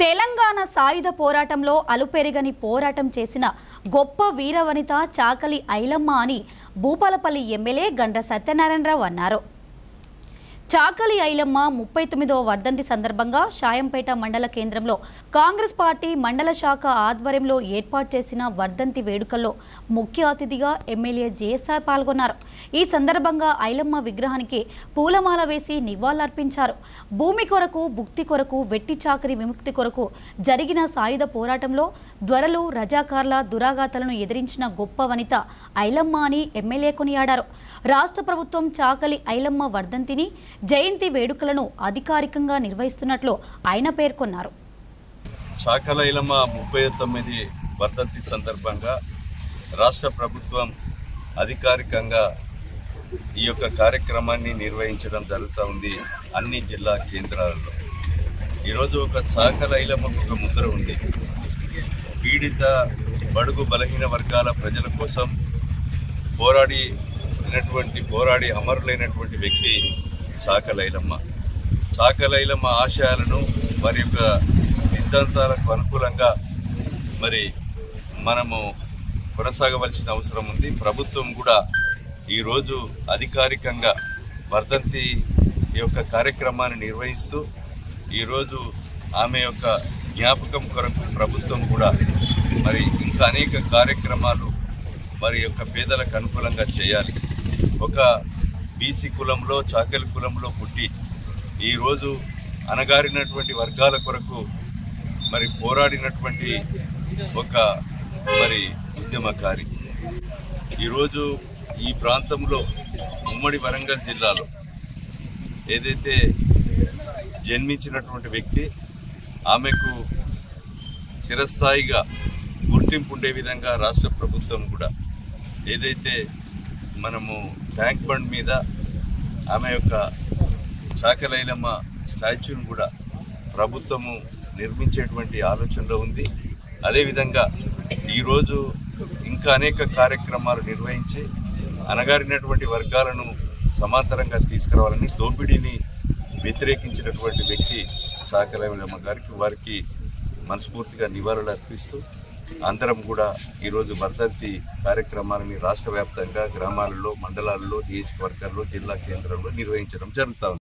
తెలంగాణ సాయుధ పోరాటంలో అలుపెరగని పోరాటం చేసిన గొప్ప వీరవనిత చాకలి ఐలమ్మ అని భూపాలపల్లి ఎమ్మెల్యే గండ్ర సత్యనారాయణరావు అన్నారు. చాకలి ఐలమ్మ 39వ వర్ధంతి సందర్భంగా షాయంపేట మండల కేంద్రంలో కాంగ్రెస్ పార్టీ మండల శాఖ ఆధ్వర్యంలో ఏర్పాటు చేసిన వర్ధంతి వేడుకల్లో ముఖ్య అతిథిగా ఎమ్మెల్యే జేఎస్ఆర్ పాల్గొన్నారు. ఈ సందర్భంగా ఐలమ్మ విగ్రహానికి పూలమాల వేసి నివాళులర్పించారు. భూమి కొరకు, భుక్తి కొరకు, వెట్టి చాకరి విముక్తి కొరకు జరిగిన సాయుధ పోరాటంలో ధ్వరలు, రజాకార్ల దురాఘాతాలను ఎదిరించిన గొప్ప వనిత ఐలమ్మ అని ఎమ్మెల్యే కొనియాడారు. రాష్ట్ర ప్రభుత్వం చాకలి ఐలమ్మ వర్ధంతిని, జయంతి వేడుకలను అధికారికంగా నిర్వహిస్తున్నట్లు ఆయన పేర్కొన్నారు. చాకలి ఐలమ్మ 39 వర్ధంతి సందర్భంగా రాష్ట్ర ప్రభుత్వం అధికారికంగా ఈ యొక్క కార్యక్రమాన్ని నిర్వహించడం జరుగుతూ ఉంది అన్ని జిల్లా కేంద్రాలలో. ఈరోజు ఒక చాకలి ఐలమ్మకు ఒక ముద్ర ఉంది. పీడిత బడుగు బలహీన వర్గాల ప్రజల కోసం పోరాడి అమరులైనటువంటి వ్యక్తి చాకలి ఐలమ్మ. చాకలి ఐలమ్మ ఆశయాలను, వారి యొక్క సిద్ధాంతాలకు అనుకూలంగా మనము కొనసాగవలసిన అవసరం ఉంది. ప్రభుత్వం కూడా ఈరోజు అధికారికంగా వర్ధంతి యొక్క కార్యక్రమాన్ని నిర్వహిస్తూ ఈరోజు ఆమె యొక్క జ్ఞాపకం కొరకు ప్రభుత్వం కూడా ఇంకా అనేక కార్యక్రమాలు వారి యొక్క పేదలకు అనుకూలంగా చేయాలి. ఒక బీసీ కులంలో, చాకలి కులంలో పుట్టి ఈరోజు అణగారినటువంటి వర్గాల కొరకు పోరాడినటువంటి ఒక ఉద్యమకారి. ఈరోజు ఈ ప్రాంతంలో ఉమ్మడి వరంగల్ జిల్లాలో ఏదైతే జన్మించినటువంటి వ్యక్తి, ఆమెకు చిరస్థాయిగా గుర్తింపు ఉండే విధంగా రాష్ట్ర ప్రభుత్వం కూడా ఏదైతే మనము ట్యాంక్ బండ్ మీద ఆమె యొక్క చాకలి ఐలమ్మ స్టాచ్యూని కూడా ప్రభుత్వము నిర్మించేటువంటి ఆలోచనలో ఉంది. అదేవిధంగా ఈరోజు ఇంకా అనేక కార్యక్రమాలు నిర్వహించి అణగారినటువంటి వర్గాలను సమాంతరంగా తీసుకురావాలని దోపిడీని వ్యతిరేకించినటువంటి వ్యక్తి చాకలి ఐలమ్మ గారికి, వారికి మనస్ఫూర్తిగా నివాళులు అర్పిస్తూ అందరం కూడా ఈరోజు వర్ధంతి కార్యక్రమాలని రాష్ట్ర వ్యాప్తంగా గ్రామాలలో, మండలాల్లో, నియోజకవర్గాల్లో, జిల్లా కేంద్రంలో నిర్వహించడం జరుగుతూ ఉంది.